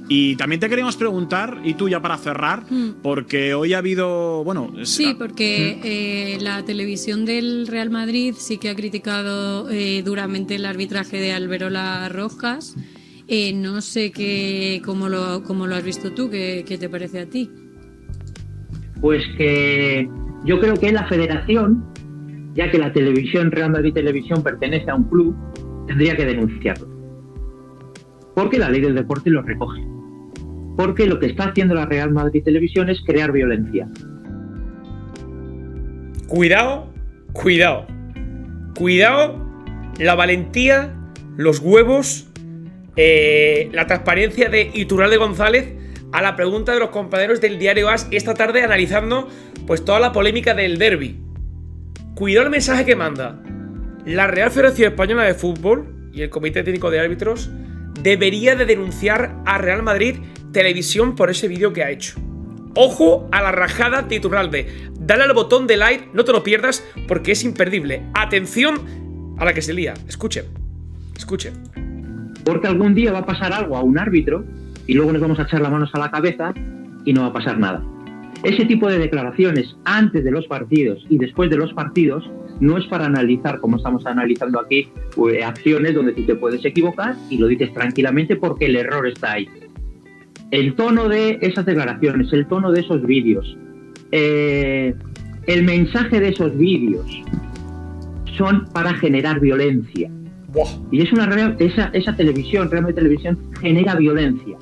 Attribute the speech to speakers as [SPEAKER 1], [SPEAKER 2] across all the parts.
[SPEAKER 1] Y también te queríamos preguntar, y tú ya para cerrar, porque hoy ha habido, bueno...
[SPEAKER 2] Sí, porque la televisión del Real Madrid sí que ha criticado duramente el arbitraje de Alberola Rojas. No sé cómo lo has visto tú, qué te parece a ti.
[SPEAKER 3] Pues que yo creo que la federación, ya que la televisión, Real Madrid Televisión, pertenece a un club, tendría que denunciarlo. Porque la ley del deporte lo recoge. Porque lo que está haciendo la Real Madrid Televisión es crear violencia.
[SPEAKER 4] Cuidado la valentía, los huevos, la transparencia de Iturralde González a la pregunta de los compañeros del diario AS esta tarde analizando pues toda la polémica del derbi. Cuidado el mensaje que manda. La Real Federación Española de Fútbol y el Comité Técnico de Árbitros debería de denunciar a Real Madrid Televisión por ese vídeo que ha hecho. Ojo a la rajada de Iturralde. Dale al botón de like, no te lo pierdas porque es imperdible. Atención a la que se lía. Escuchen.
[SPEAKER 3] Porque algún día va a pasar algo a un árbitro y luego nos vamos a echar las manos a la cabeza y no va a pasar nada. Ese tipo de declaraciones antes de los partidos y después de los partidos no es para analizar, como estamos analizando aquí, acciones donde tú te puedes equivocar y lo dices tranquilamente porque el error está ahí. El tono de esas declaraciones, el tono de esos vídeos, el mensaje de esos vídeos son para generar violencia. Y es esa televisión, Real Madrid Televisión, genera violencia.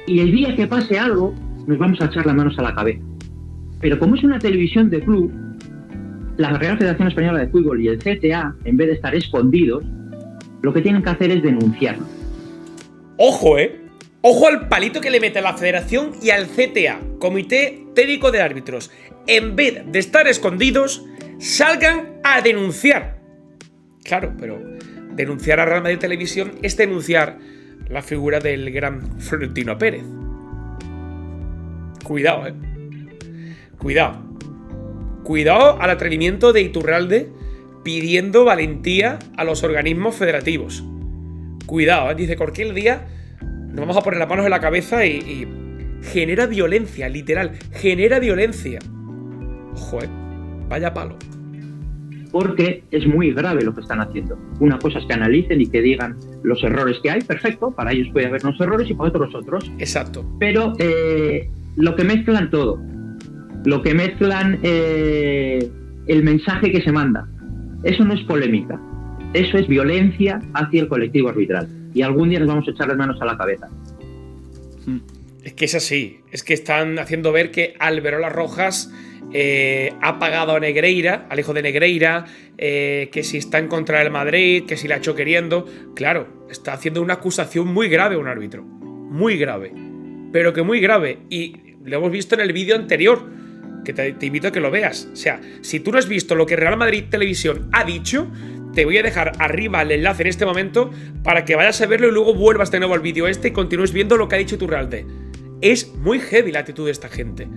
[SPEAKER 3] Y el día que pase algo, nos vamos a echar las manos a la cabeza. Pero como es una televisión de club, la Real Federación Española de Fútbol y el CTA, en vez de estar escondidos, lo que tienen que hacer es denunciarlo.
[SPEAKER 4] Ojo, Ojo al palito que le mete a la Federación y al CTA, Comité Técnico de Árbitros. En vez de estar escondidos, salgan a denunciar. Claro, pero denunciar a Real Madrid Televisión es denunciar la figura del gran Florentino Pérez. Cuidado, Cuidado al atrevimiento de Iturralde pidiendo valentía a los organismos federativos. Cuidado, dice cualquier día nos vamos a poner las manos en la cabeza y genera violencia, literal, genera violencia. Ojo, vaya palo.
[SPEAKER 3] Porque es muy grave lo que están haciendo. Una cosa es que analicen y que digan los errores que hay, perfecto, para ellos puede haber unos errores y para otros.
[SPEAKER 4] Exacto.
[SPEAKER 3] Pero lo que mezclan todo, lo que mezclan el mensaje que se manda, eso no es polémica, eso es violencia hacia el colectivo arbitral. Y algún día nos vamos a echar las manos a la cabeza.
[SPEAKER 4] Es que es así, es que están haciendo ver que Alberola Rojas ha pagado a Negreira, al hijo de Negreira, que si está en contra del Madrid, que si la ha hecho queriendo. Claro, está haciendo una acusación muy grave a un árbitro, muy grave, pero que muy grave. Y lo hemos visto en el vídeo anterior, que te invito a que lo veas. O sea, si tú no has visto lo que Real Madrid Televisión ha dicho, te voy a dejar arriba el enlace en este momento para que vayas a verlo y luego vuelvas de nuevo al vídeo y continúes viendo lo que ha dicho Iturralde. Es muy heavy la actitud de esta gente.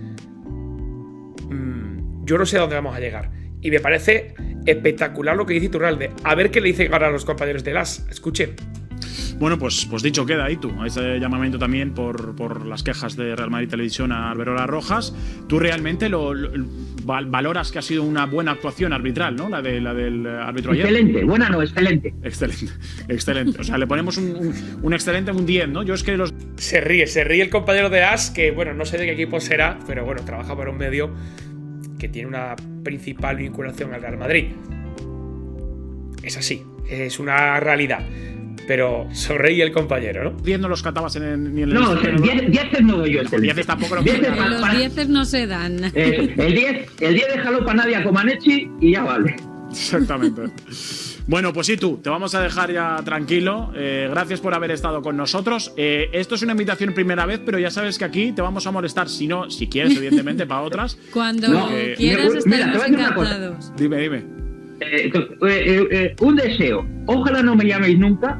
[SPEAKER 4] Yo no sé a dónde vamos a llegar. Y me parece espectacular lo que dice Iturralde. A ver qué le dice ahora a los compañeros de LAS. Escuchen.
[SPEAKER 1] Bueno, pues dicho queda ahí tú. Ese llamamiento también por las quejas de Real Madrid Televisión a Alberola Rojas. ¿Tú realmente valoras que ha sido una buena actuación arbitral, ¿no? La del árbitro ayer.
[SPEAKER 3] Excelente, buena no, excelente.
[SPEAKER 1] Excelente. O sea, le ponemos un excelente, un 10, ¿no? Yo es que
[SPEAKER 4] Se ríe el compañero de AS, que bueno, no sé de qué equipo será, pero bueno, trabaja para un medio que tiene una principal vinculación al Real Madrid. Es así, es una realidad. Pero sonreí el compañero, ¿no?
[SPEAKER 1] 10 no los catabas ni en el...
[SPEAKER 3] No, 10 no doy yo.
[SPEAKER 1] Los 10 tampoco
[SPEAKER 2] los 10 no se dan.
[SPEAKER 3] El 10 déjalo para Nadia Comaneci y ya vale.
[SPEAKER 1] Exactamente. Bueno, pues sí, tú, te vamos a dejar ya tranquilo. Gracias por haber estado con nosotros. Esto es una invitación primera vez, pero ya sabes que aquí te vamos a molestar. Si quieres, evidentemente, para otras.
[SPEAKER 2] Cuando quieras, estaremos encantados.
[SPEAKER 1] Dime.
[SPEAKER 3] Un deseo. Ojalá no me llaméis nunca.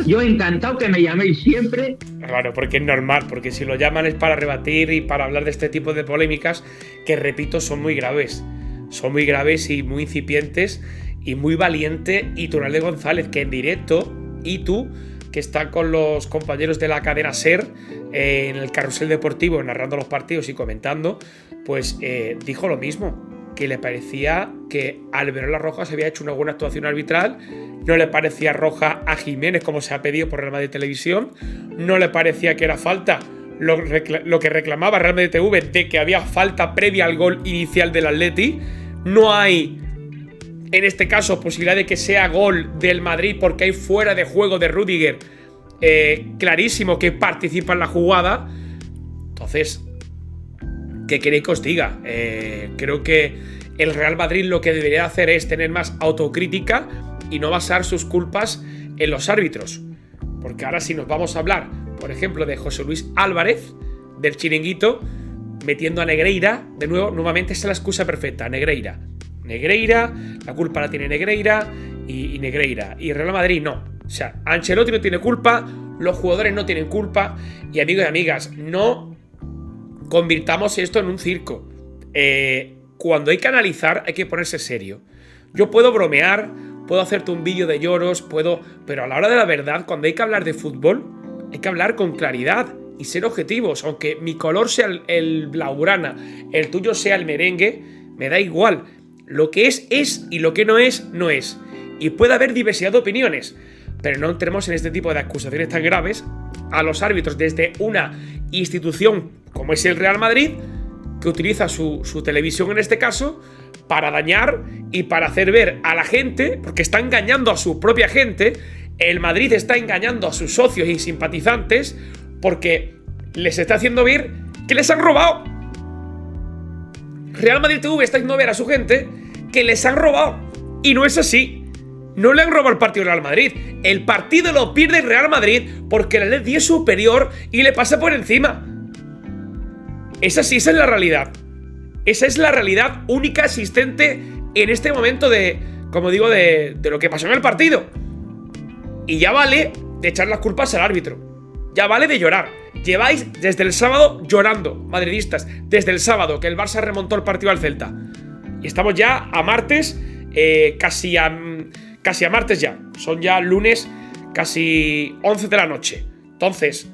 [SPEAKER 3] Yo encantado que me llaméis siempre.
[SPEAKER 4] Claro, porque es normal, porque si lo llaman es para rebatir y para hablar de este tipo de polémicas que, repito, son muy graves. Son muy graves y muy incipientes y muy valiente Iturralde González, que en directo, y tú que está con los compañeros de la cadena SER en el carrusel deportivo, narrando los partidos y comentando, pues dijo lo mismo, que le parecía que Alberola Rojas había hecho una buena actuación arbitral, no le parecía roja a Jiménez como se ha pedido por Real Madrid Televisión, no le parecía que era falta lo que reclamaba Real Madrid TV de que había falta previa al gol inicial del Atleti. No hay, en este caso, posibilidad de que sea gol del Madrid porque hay fuera de juego de Rüdiger clarísimo que participa en la jugada. Entonces, ¿qué queréis que os diga? Creo que el Real Madrid lo que debería hacer es tener más autocrítica y no basar sus culpas en los árbitros. Porque ahora si nos vamos a hablar, por ejemplo, de José Luis Álvarez, del Chiringuito, metiendo a Negreira, de nuevo, nuevamente es la excusa perfecta, Negreira, la culpa la tiene Negreira y Negreira. Y Real Madrid no. O sea, Ancelotti no tiene culpa, los jugadores no tienen culpa. Y amigos y amigas, no convirtamos esto en un circo. Cuando hay que analizar, hay que ponerse serio. Yo puedo bromear, puedo hacerte un vídeo de lloros, pero a la hora de la verdad, cuando hay que hablar de fútbol, hay que hablar con claridad y ser objetivos. Aunque mi color sea el blaugrana, el tuyo sea el merengue, me da igual. Lo que es y lo que no es, no es. Y puede haber diversidad de opiniones, pero no entremos en este tipo de acusaciones tan graves a los árbitros desde una institución como es el Real Madrid, que utiliza su televisión en este caso para dañar y para hacer ver a la gente, porque está engañando a su propia gente. El Madrid está engañando a sus socios y simpatizantes porque les está haciendo ver que les han robado. Real Madrid TV está haciendo ver a su gente que les han robado. Y no es así. No le han robado el partido al Real Madrid. El partido lo pierde el Real Madrid porque el Atleti es superior y le pasa por encima. Esa es la realidad. Esa es la realidad única existente en este momento de, como digo, de lo que pasó en el partido. Y ya vale de echar las culpas al árbitro. Ya vale de llorar. Lleváis desde el sábado llorando, madridistas. Desde el sábado, que el Barça remontó el partido al Celta. Y estamos ya a martes, casi a martes ya. Son ya lunes, casi 11 de la noche. Entonces,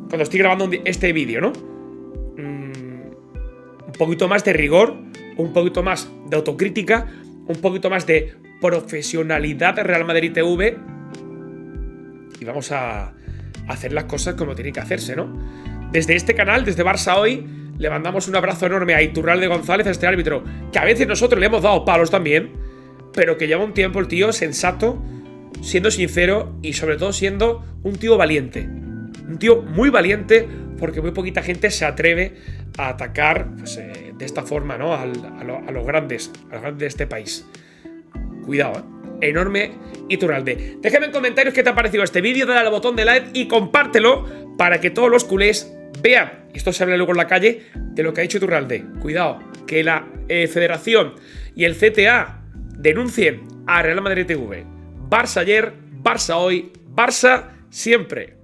[SPEAKER 4] cuando estoy grabando este vídeo, ¿no? Un poquito más de rigor, un poquito más de autocrítica, un poquito más de profesionalidad de Real Madrid TV. Y vamos a hacer las cosas como tienen que hacerse, ¿no? Desde este canal, desde Barça Hoy, le mandamos un abrazo enorme a Iturralde González, a este árbitro, que a veces nosotros le hemos dado palos también, pero que lleva un tiempo el tío sensato, siendo sincero y sobre todo siendo un tío valiente. Un tío muy valiente, porque muy poquita gente se atreve a atacar pues, de esta forma, ¿no? a los grandes de este país. Cuidado, enorme Iturralde. Déjame en comentarios qué te ha parecido este vídeo, dale al botón de like y compártelo para que todos los culés vean, y esto se habla luego en la calle, de lo que ha dicho Iturralde. Cuidado, que la Federación y el CTA denuncien a Real Madrid TV. Barça ayer, Barça hoy, Barça siempre.